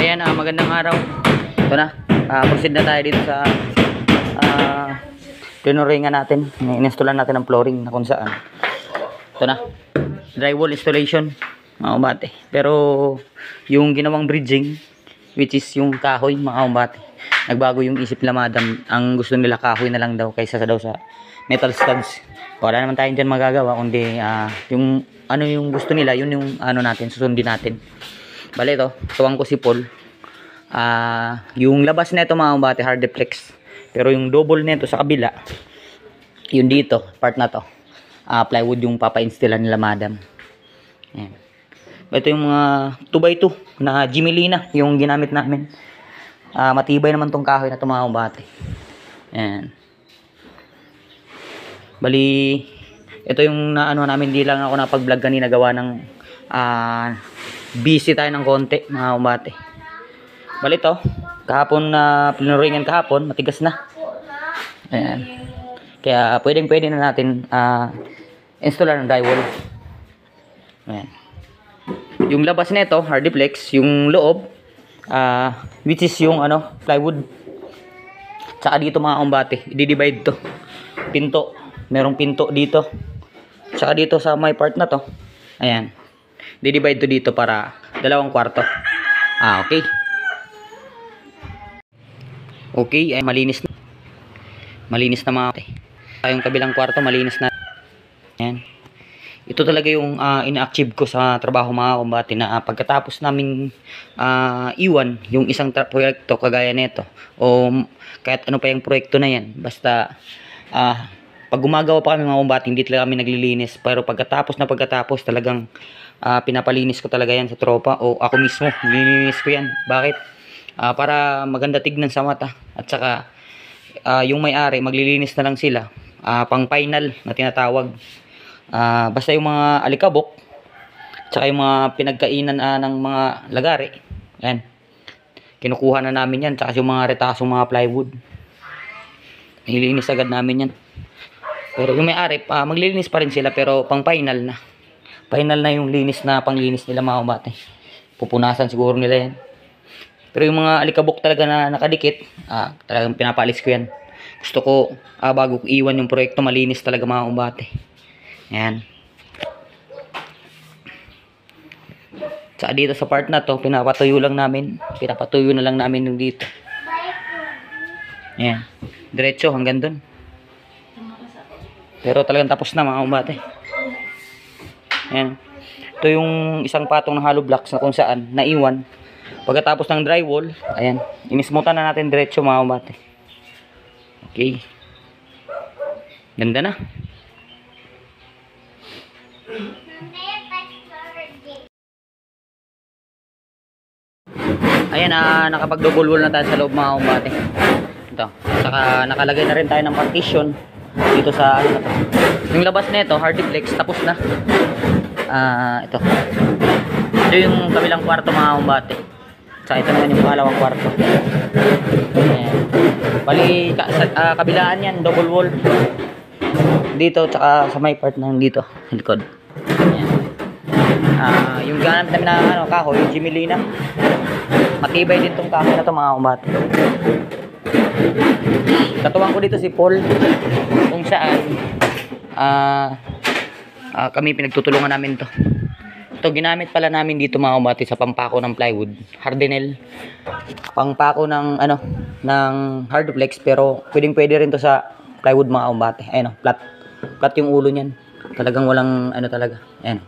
Ayan, magandang araw. Ito na, proceed na tayo dito sa tinuringan natin. Ininstalan natin ang flooring na kung saan. Ito na, drywall installation, mga kumbate. Pero yung ginawang bridging, which is yung kahoy, mga kumbate, nagbago yung isip nila, madam. Ang gusto nila kahoy na lang daw kaysa daw sa metal studs. Wala naman tayong dyan magagawa, kundi yung ano yung gusto nila, yun yung ano natin, susundin natin. Bale ito, tuwang ko si Paul. Yung labas nito mga kumbate, hard deflex. Pero yung double nito sa kabila, yun dito, part na to, plywood yung papa-installan nila, madam. Ayan. Ito yung mga 2x2 na Jimelina yung ginamit namin. Matibay naman tong kahoy na ito mga kumbate. Ayan. Bali, ito yung naano namin, di lang ako napag-vlog kanina, gawa ng busy tayo ng konti mga kumbate. Bali ito, kahapon na pinuringan kahapon, matigas na. Ayan. Kaya pwede na natin installer ng drywall. Ayan. Yung labas nito, hard deflex, yung loob, which is yung ano, plywood. Tsaka dito mga kumbate, i-divide to. Pinto, merong pinto dito. Tsaka dito sa may part na to, ayan, i-divide to dito para 2 kwarto. Okay. Okay, ay malinis na. Malinis na mga kumbate. Yung kabilang kwarto, malinis na. Ayan. Ito talaga yung ina-achieve ko sa trabaho mga kumbate, na pagkatapos naming iwan yung isang proyekto kagaya nito o kahit ano pa yung proyekto na yan, basta pag gumagawa pa kami mga kumbate, hindi talaga kami naglilinis, pero pagkatapos talagang pinapalinis ko talaga yan sa tropa o ako mismo, nililinis ko yan. Bakit? Para maganda tignan sa mata, at saka yung may-ari maglilinis na lang sila, pang final na tinatawag. Basta yung mga alikabok tsaka yung mga pinagkainan ng mga lagari, yan, kinukuha na namin yan. Tsaka yung mga retasong mga plywood, nililinis agad namin yan. Pero yung may-ari, maglilinis pa rin sila, pero pang final na yung linis na panglinis nila mga kumbate. Pupunasan siguro nila yan. Pero yung mga alikabok talaga na nakadikit, talagang pinapalis ko yan. Gusto ko, bago ko iwan yung proyekto, malinis talaga mga kumbate. Ayan. Tsaka dito sa part na to, pinapatuyo na lang namin yung dito. Ayan. Diretso hanggang dun. Pero talagang tapos na mga kumbate. Ayan. Ito yung isang patong ng hollow blocks na kung saan naiwan. Pagkatapos ng drywall, ayan, inismutan na natin diretso mga kumbate. Okay. Ganda na. Ayan, nakapag-double wall na tayo sa loob mga kumbate. Ito. Saka nakalagay na rin tayo ng partition dito sa ano na to. Yung labas nito, hard deflex, tapos na. Ito. Ito yung kabilang kwarto mga kumbate. Saka ito naman yung pangalawang kwarto. Ayan. Bali, kabilaan yan, double wall. Dito, tsaka sa may part ng dito, sa likod. Ayan. Yung ganap namin na kahoy, yung Jimelina. Matibay din tong kahoy na to mga kumbate. Katuwang ko dito si Paul, kung saan kami pinagtutulungan namin to. Ito ginamit pala namin dito mga kumbate sa pampako ng plywood, Hardenel. Pangpako ng ano, ng hard flex, pero pwede rin to sa plywood mga kumbate. Ayun, flat yung ulo niyan. Talagang walang ano talaga. Ayun.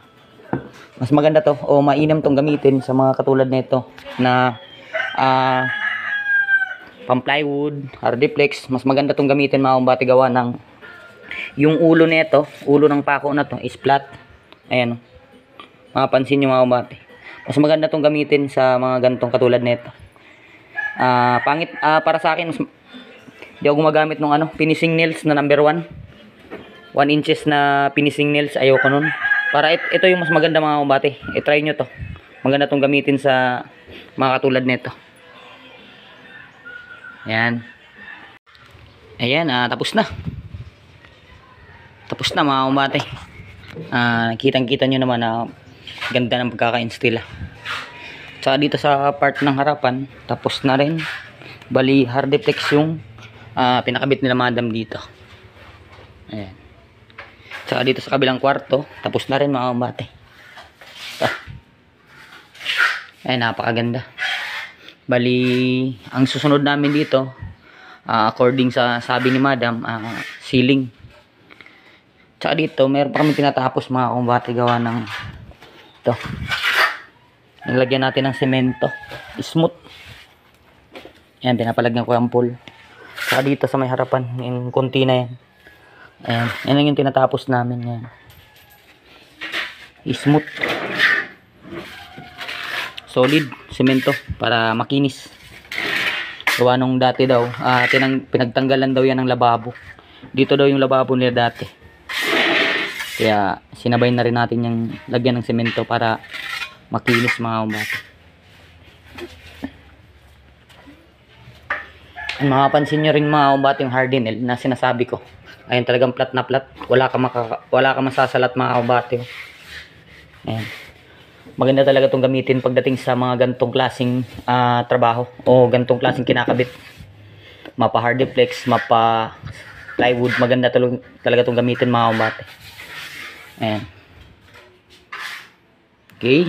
Mas maganda to o mainam tong gamitin sa mga katulad nito na pang plywood, hard flex. Mas maganda tong gamitin mga kumbate, gawa ng yung ulo nito, ulo ng pako na to is flat. Ayan. Mapapansin nyo mga kumbate. Mas maganda tong gamitin sa mga gantong katulad nito. Pangit para sa akin, di ako gumagamit ng finishing nails na number 1 inches na finishing nails. Ayoko nun. Para ito yung mas maganda mga kumbate. I-try nyo to. Maganda tong gamitin sa mga katulad nito. Ayan. Ayan, tapos na. Tapos na mga kumbate. Kitang-kita nyo naman na ganda ng pagkaka-install. Tsaka dito sa part ng harapan, tapos na rin. Bali, hardiplex yung pinakabit nila madam dito. Ayan. Tsaka dito sa kabilang kwarto, tapos na rin mga kumbate. Ayan, napakaganda. Bali, ang susunod namin dito, according sa sabi ni madam, ceiling. Tsaka dito, meron pa kami tinatapos mga kumbate gawa ng ito. Nilagyan natin ng semento. Smooth. Ayan, pinapalagyan ko ang pool. Saka dito sa may harapan, yung konti na yan. Ayan, yan lang yung tinatapos namin. Ayan. Smooth. Solid, semento, para makinis. Gawa nung dati daw, pinagtanggalan daw yan ng lababo. Dito daw yung lababo nila dati. Kaya sinabay na rin natin yung lagyan ng semento para makinis mga kumbate. Makapansin nyo rin mga kumbate yung hardenel na sinasabi ko. Ayun, talagang plat na plat. Wala ka masasalat mga kumbate. Ayan. Maganda talaga itong gamitin pagdating sa mga gantong klaseng trabaho o gantong klaseng kinakabit. Mapa hardiplex, mapa plywood. Maganda talaga itong gamitin mga kumbate. Ayan. Okay.